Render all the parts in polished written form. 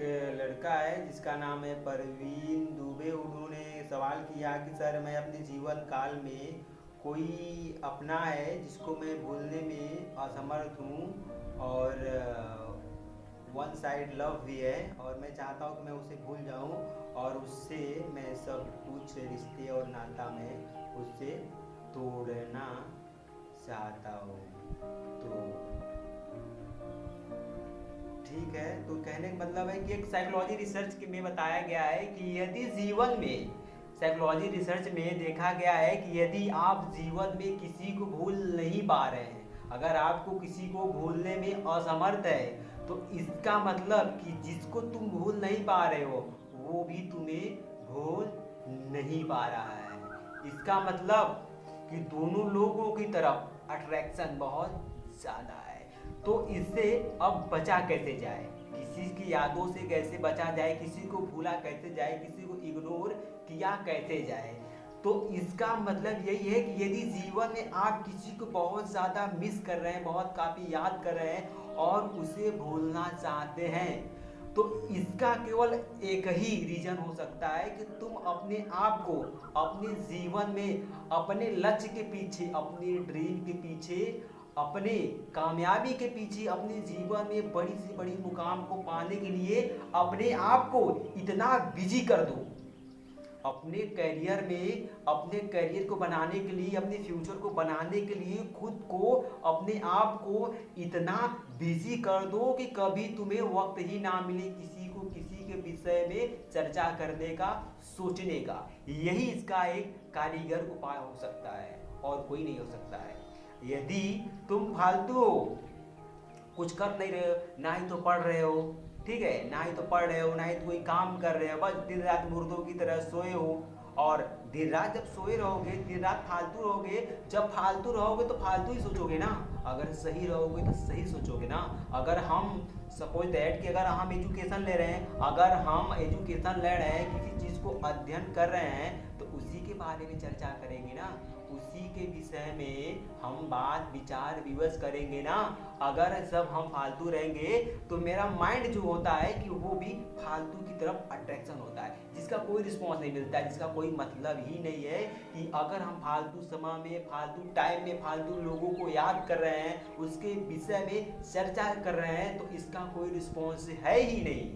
लड़का है जिसका नाम है परवीन दुबे। उन्होंने सवाल किया कि सर मैं अपने जीवन काल में कोई अपना है जिसको मैं भूलने में असमर्थ हूँ और वन साइड लव भी है और मैं चाहता हूँ कि मैं उसे भूल जाऊँ और उससे मैं सब कुछ रिश्ते और नाता में उससे तोड़ना चाहता हूँ। तो ठीक है, तो कहने का मतलब है कि एक साइकोलॉजी रिसर्च में बताया गया है कि यदि जीवन में साइकोलॉजी रिसर्च में देखा गया है कि यदि आप जीवन में किसी को भूल नहीं पा रहे हैं, अगर आपको किसी को भूलने में असमर्थ है, तो इसका मतलब कि जिसको तुम भूल नहीं पा रहे हो वो भी तुम्हें भूल नहीं पा रहा है। इसका मतलब कि दोनों लोगों की तरफ अट्रैक्शन बहुत ज़्यादा है। तो इससे अब बचा कैसे जाए, किसी की यादों से कैसे बचा जाए, किसी को भूला कैसे जाए, किसी को इग्नोर किया कैसे जाए। तो इसका मतलब यही है कि यदि जीवन में आप किसी को बहुत ज़्यादा मिस कर रहे हैं, बहुत काफ़ी याद कर रहे हैं और उसे भूलना चाहते हैं, तो इसका केवल एक ही रीज़न हो सकता है कि तुम अपने आप को अपने जीवन में अपने लक्ष्य के पीछे, अपने ड्रीम के पीछे, अपने कामयाबी के पीछे, अपने जीवन में बड़ी से बड़ी मुकाम को पाने के लिए अपने आप को इतना बिजी कर दो, अपने करियर में, अपने करियर को बनाने के लिए, अपने फ्यूचर को बनाने के लिए खुद को, अपने आप को इतना बिजी कर दो कि कभी तुम्हें वक्त ही ना मिले किसी को किसी के विषय में चर्चा करने का, सोचने का। यही इसका एक कारीगर उपाय हो सकता है और कोई नहीं हो सकता है। यदि तुम फालतू हो, कुछ कर नहीं रहे हो, ना ही तो पढ़ रहे हो, ठीक है, ना ही तो पढ़ रहे हो, ना ही तो कोई काम कर रहे हो, बस दिन रात मुर्दों की तरह सोए हो, और दिन रात जब सोए रहोगे, दिन रात फालतू रहोगे, जब फालतू रहोगे तो फालतू ही सोचोगे ना, अगर सही रहोगे तो सही सोचोगे ना। अगर हम सपोज दैट कि अगर हम एजुकेशन ले रहे हैं, अगर हम एजुकेशन ले रहे हैं, किसी चीज़ को अध्ययन कर रहे हैं, तो उसी के बारे में चर्चा करेंगे ना, उसी के विषय में हम बात विचार विमर्श करेंगे ना। अगर सब हम फालतू रहेंगे तो मेरा माइंड जो होता है कि वो भी फालतू की तरफ अट्रैक्शन होता है, जिसका कोई रिस्पॉन्स नहीं मिलता है, जिसका कोई मतलब ही नहीं है कि अगर हम फालतू समय में, फालतू टाइम में, फालतू लोगों को याद कर रहे हैं, उसके विषय में चर्चा कर रहे हैं, तो इसका कोई रिस्पॉन्स है ही नहीं।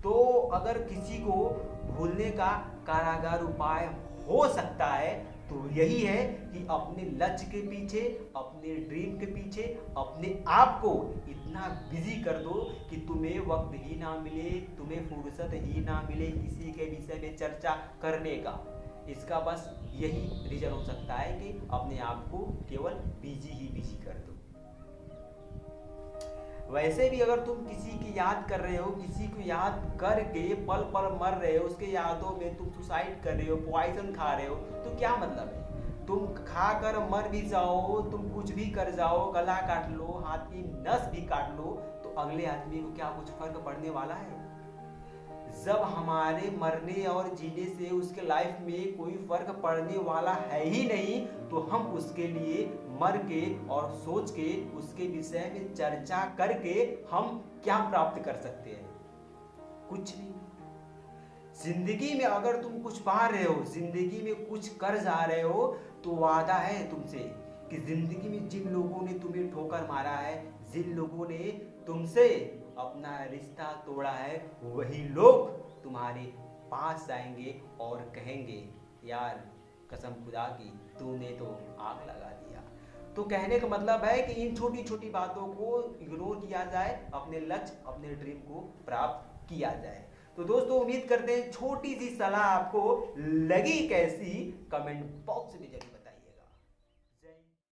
तो अगर किसी को भूलने का कारागार उपाय हो सकता है तो यही है कि अपने लक्ष्य के पीछे, अपने ड्रीम के पीछे अपने आप को इतना बिजी कर दो कि तुम्हें वक्त ही ना मिले, तुम्हें फुर्सत ही ना मिले किसी के विषय में चर्चा करने का। इसका बस यही रीजन हो सकता है कि अपने आप को केवल बिजी ही बिजी कर दो। वैसे भी अगर तुम किसी की याद कर रहे हो, किसी को याद करके पल पल मर रहे हो, उसके यादों में तुम सुसाइड कर रहे हो, पॉइजन खा रहे हो, तो क्या मतलब है? तुम खा कर मर भी जाओ, तुम कुछ भी कर जाओ, गला काट लो, हाथ की नस भी काट लो, तो अगले आदमी को क्या कुछ फर्क पड़ने वाला है? जब हमारे मरने और जीने से उसके लाइफ में कोई फर्क पड़ने वाला है ही नहीं, तो हम उसके लिए मर के और सोच के, उसके विषय में चर्चा करके हम क्या प्राप्त कर सकते हैं? कुछ नहीं। जिंदगी में अगर तुम कुछ पा रहे हो, जिंदगी में कुछ कर जा रहे हो, तो वादा है तुमसे कि जिंदगी में जिन लोगों ने तुम्हें ठोकर मारा है, जिन लोगों ने तुमसे अपना रिश्ता तोड़ा है, वही लोग तुम्हारे पास आएंगे और कहेंगे यार कसम खुदा की तूने तो आग लगा दिया। तो कहने का मतलब है कि इन छोटी छोटी बातों को इग्नोर किया जाए, अपने लक्ष्य, अपने ड्रीम को प्राप्त किया जाए। तो दोस्तों उम्मीद करते हैं छोटी सी सलाह आपको लगी कैसी, कमेंट बॉक्स में जरूर